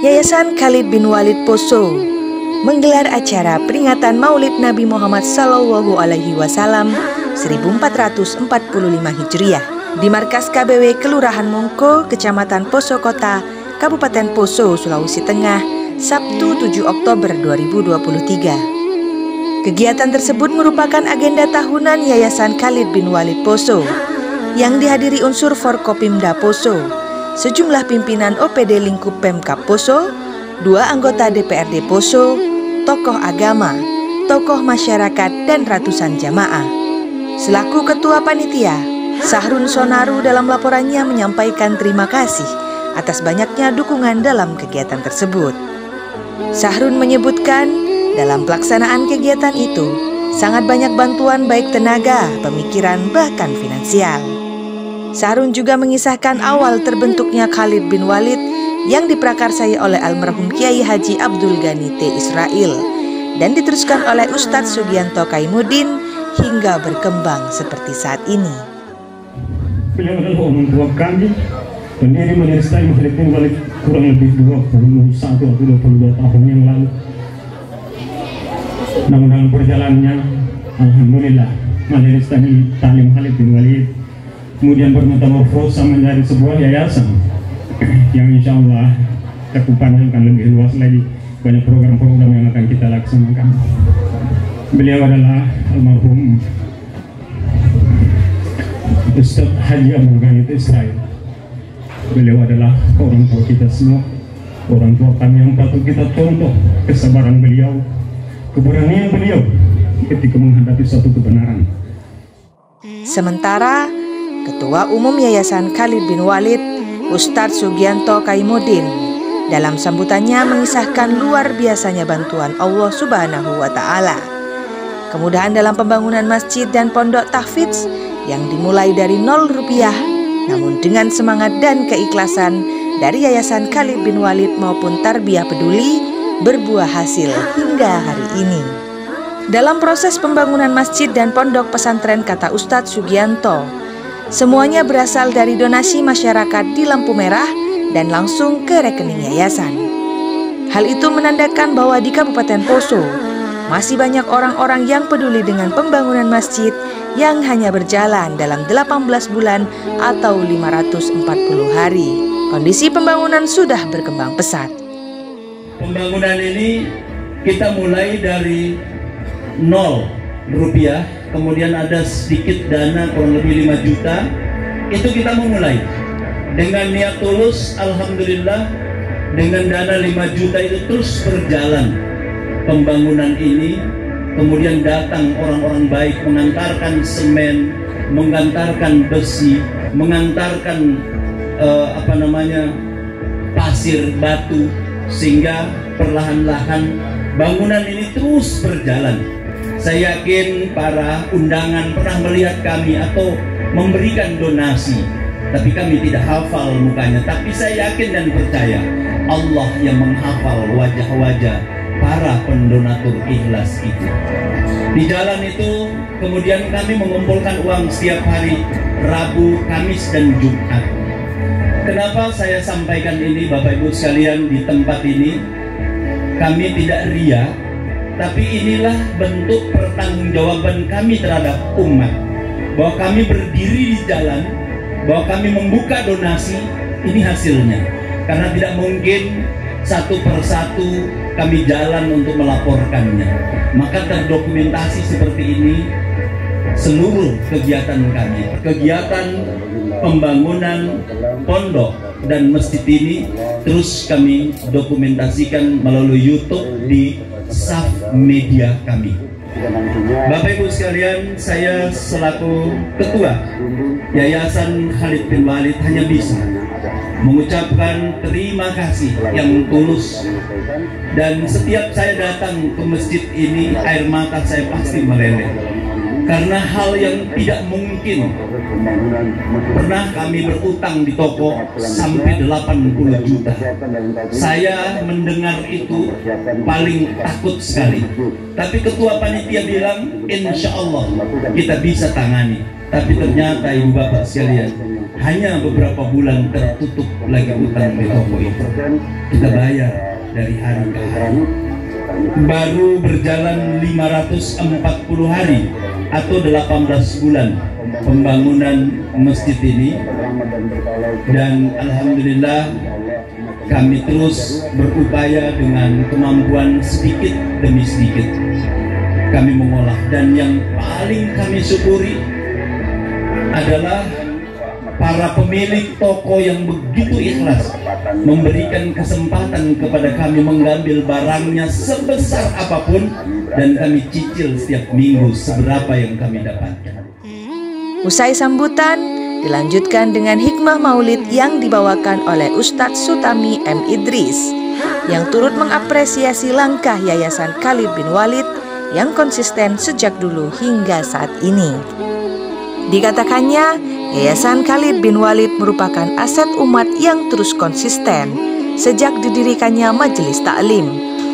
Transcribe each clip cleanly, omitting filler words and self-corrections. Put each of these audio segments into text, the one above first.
Yayasan Khalid bin Walid Poso menggelar acara peringatan Maulid Nabi Muhammad SAW 1445 Hijriah di markas KBW Kelurahan Mongko, Kecamatan Poso Kota, Kabupaten Poso, Sulawesi Tengah, Sabtu 7 Oktober 2023. Kegiatan tersebut merupakan agenda tahunan Yayasan Khalid bin Walid Poso yang dihadiri unsur Forkopimda Poso, sejumlah pimpinan OPD lingkup Pemkab Poso, 2 anggota DPRD Poso, tokoh agama, tokoh masyarakat, dan ratusan jamaah. Selaku Ketua Panitia, Sahrun Sonaru dalam laporannya menyampaikan terima kasih atas banyaknya dukungan dalam kegiatan tersebut. Sahrun menyebutkan dalam pelaksanaan kegiatan itu sangat banyak bantuan baik tenaga, pemikiran, bahkan finansial. Sahrun juga mengisahkan awal terbentuknya Khalid bin Walid yang diprakarsai oleh almarhum Kiai Haji Abdul Ghani T. Israel dan diteruskan oleh Ustadz Sugianto Kaimuddin hingga berkembang seperti saat ini. Beliau adalah orang tua kami, pendiri Majelis Taklim Khalid bin Walid kurang lebih 21-22 tahun yang lalu. Namun dalam perjalanannya, alhamdulillah, Majelis Taklim Khalid bin Walid kemudian bermetamorfosa menjadi sebuah yayasan yang insya Allah cakupannya akan lebih luas lagi, banyak program-program yang akan kita laksanakan. Beliau adalah almarhum Ustadz Haji Abdul Ghani Israel. Beliau adalah orang tua kita semua, orang tua kami yang patut kita contoh kesabaran beliau, keberanian beliau ketika menghadapi suatu kebenaran. Sementara Ketua Umum Yayasan Khalid bin Walid, Ustadz Sugianto Kaimuddin, dalam sambutannya mengisahkan luar biasanya bantuan Allah Subhanahu wa Ta'ala. Kemudahan dalam pembangunan masjid dan pondok tahfidz yang dimulai dari 0 rupiah, namun dengan semangat dan keikhlasan dari Yayasan Khalid bin Walid maupun Tarbiyah Peduli berbuah hasil hingga hari ini. Dalam proses pembangunan masjid dan pondok pesantren, kata Ustadz Sugianto, semuanya berasal dari donasi masyarakat di lampu merah dan langsung ke rekening yayasan. Hal itu menandakan bahwa di Kabupaten Poso masih banyak orang-orang yang peduli dengan pembangunan masjid yang hanya berjalan dalam 18 bulan atau 540 hari. Kondisi pembangunan sudah berkembang pesat. Pembangunan ini kita mulai dari 0 rupiah, kemudian ada sedikit dana kurang lebih 5 juta. Itu kita memulai dengan niat tulus. Alhamdulillah, dengan dana 5 juta itu terus berjalan pembangunan ini. Kemudian datang orang-orang baik mengantarkan semen, mengantarkan besi, mengantarkan pasir, batu, sehingga perlahan-lahan bangunan ini terus berjalan. Saya yakin para undangan pernah melihat kami atau memberikan donasi, tapi kami tidak hafal mukanya. Tapi saya yakin dan percaya Allah yang menghafal wajah-wajah para pendonatur ikhlas itu. Di jalan itu kemudian kami mengumpulkan uang setiap hari Rabu, Kamis, dan Jumat. Kenapa saya sampaikan ini Bapak Ibu sekalian di tempat ini? Kami tidak ria, tapi inilah bentuk pertanggungjawaban kami terhadap umat, bahwa kami berdiri di jalan, bahwa kami membuka donasi. Ini hasilnya, karena tidak mungkin satu persatu kami jalan untuk melaporkannya. Maka terdokumentasi seperti ini seluruh kegiatan kami. Kegiatan pembangunan pondok dan masjid ini terus kami dokumentasikan melalui YouTube di SAF media kami. Bapak Ibu sekalian, saya selaku Ketua Yayasan Khalid bin Walid hanya bisa mengucapkan terima kasih yang tulus. Dan setiap saya datang ke masjid ini, air mata saya pasti meleleh, karena hal yang tidak mungkin. Pernah kami berutang di toko sampai 80 juta. Saya mendengar itu paling takut sekali. Tapi ketua panitia bilang, insya Allah kita bisa tangani. Tapi ternyata ibu bapak sekalian, hanya beberapa bulan tertutup lagi utang di toko itu. Kita bayar dari hari ke hari. Baru berjalan 540 hari atau 18 bulan pembangunan masjid ini, dan alhamdulillah kami terus berupaya dengan kemampuan sedikit demi sedikit kami mengolah. Dan yang paling kami syukuri adalah para pemilik toko yang begitu ikhlas memberikan kesempatan kepada kami mengambil barangnya sebesar apapun, dan kami cicil setiap minggu seberapa yang kami dapatkan. Usai sambutan, dilanjutkan dengan hikmah maulid yang dibawakan oleh Ustadz Sutami M. Idris yang turut mengapresiasi langkah Yayasan Khalid bin Walid yang konsisten sejak dulu hingga saat ini. Dikatakannya, Yayasan Khalid bin Walid merupakan aset umat yang terus konsisten sejak didirikannya Majelis Taklim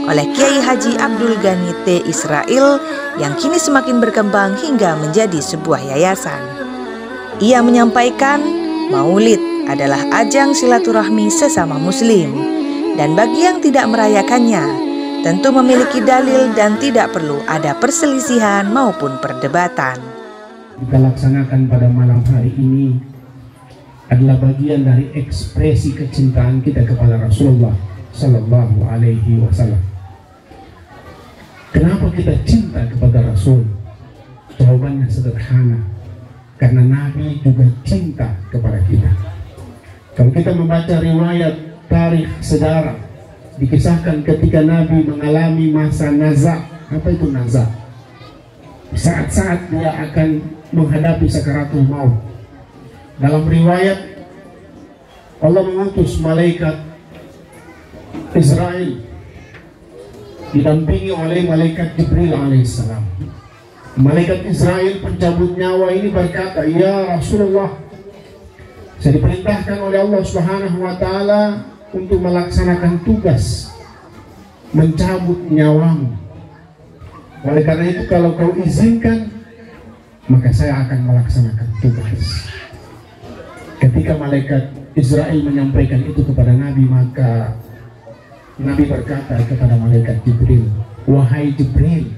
oleh Kiai Haji Abdul Ghani T. Israel yang kini semakin berkembang hingga menjadi sebuah yayasan. Ia menyampaikan, Maulid adalah ajang silaturahmi sesama muslim, dan bagi yang tidak merayakannya tentu memiliki dalil dan tidak perlu ada perselisihan maupun perdebatan. Kita laksanakan pada malam hari ini adalah bagian dari ekspresi kecintaan kita kepada Rasulullah Sallallahu Alaihi Wasallam. Kenapa kita cinta kepada Rasul? Jawabannya sederhana, karena Nabi juga cinta kepada kita. Kalau kita membaca riwayat tarikh sejarah, dikisahkan ketika Nabi mengalami masa naza. Apa itu naza? Saat-saat dia akan menghadapi sakaratul maut. Dalam riwayat, Allah mengutus malaikat Israel didampingi oleh malaikat Jibril alaihissalam. Malaikat Israel pencabut nyawa ini berkata, "Ya Rasulullah, saya diperintahkan oleh Allah Subhanahu wa taala untuk melaksanakan tugas mencabut nyawamu. Oleh karena itu, kalau kau izinkan, maka saya akan melaksanakan tugas." Ketika malaikat Israel menyampaikan itu kepada Nabi, maka Nabi berkata kepada malaikat Jibril, "Wahai Jibril,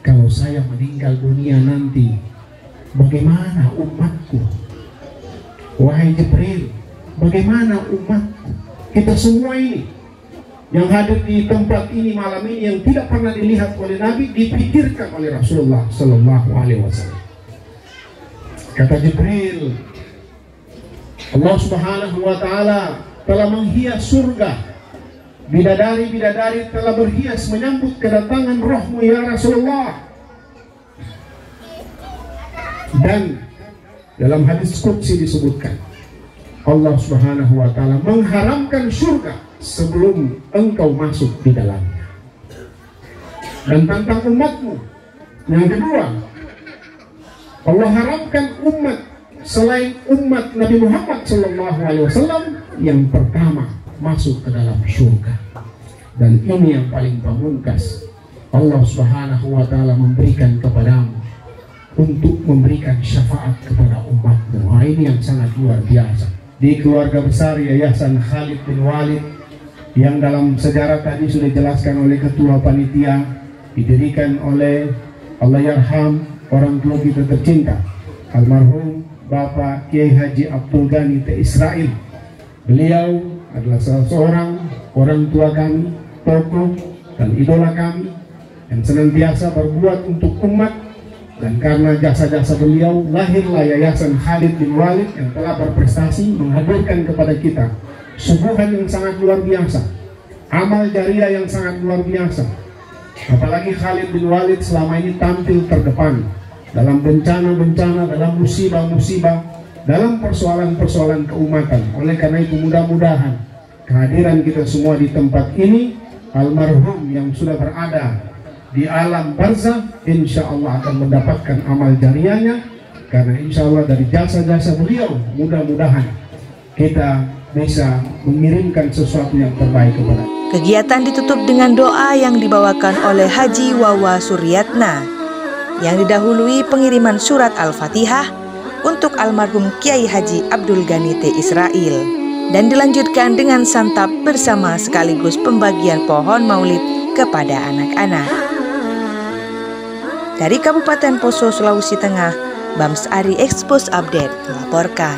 kalau saya meninggal dunia nanti, bagaimana umatku? Wahai Jibril, bagaimana umatku?" Kita semua ini yang hadir di tempat ini malam ini yang tidak pernah dilihat oleh Nabi, dipikirkan oleh Rasulullah Sallallahu Alaihi Wasallam. Kata Jibril, Allah Subhanahu wa taala telah menghias surga. Bidadari-bidadari telah berhias menyambut kedatangan rohmu ya Rasulullah. Dan dalam hadis qudsi disebutkan, Allah Subhanahu wa taala mengharamkan surga sebelum engkau masuk di dalamnya. Dan tentang umatmu, yang kedua, Allah haramkan umat selain umat Nabi Muhammad SAW yang pertama masuk ke dalam surga. Dan ini yang paling pamungkas, Allah Subhanahu wa taala memberikan kepadamu untuk memberikan syafaat kepada umatmu. Nah, ini yang sangat luar biasa. Di keluarga besar Yayasan Khalid bin Walid yang dalam sejarah tadi sudah dijelaskan oleh ketua panitia, didirikan oleh Allahyarham orang tua kita tercinta almarhum Bapak Kiai Haji Abdul Ghani T. Israel. Beliau adalah salah seorang orang tua kami, tokoh dan idola kami yang senantiasa berbuat untuk umat, dan karena jasa-jasa beliau lahirlah Yayasan Khalid bin Walid yang telah berprestasi menghadirkan kepada kita suguhan yang sangat luar biasa, amal jariah yang sangat luar biasa. Apalagi Khalid bin Walid selama ini tampil terdepan dalam bencana-bencana, dalam musibah-musibah, dalam persoalan-persoalan keumatan. Oleh karena itu mudah-mudahan kehadiran kita semua di tempat ini, almarhum yang sudah berada di alam barzah insya Allah akan mendapatkan amal jariahnya, karena insya Allah dari jasa-jasa beliau mudah-mudahan kita bisa mengirimkan sesuatu yang terbaik kepada. Kegiatan ditutup dengan doa yang dibawakan oleh Haji Wawa Suryatna yang didahului pengiriman surat Al-Fatihah untuk almarhum Kiai Haji Abdul Ghani T. Israil, dan dilanjutkan dengan santap bersama sekaligus pembagian pohon maulid kepada anak-anak. Dari Kabupaten Poso, Sulawesi Tengah, Bams Ari Expos Update melaporkan.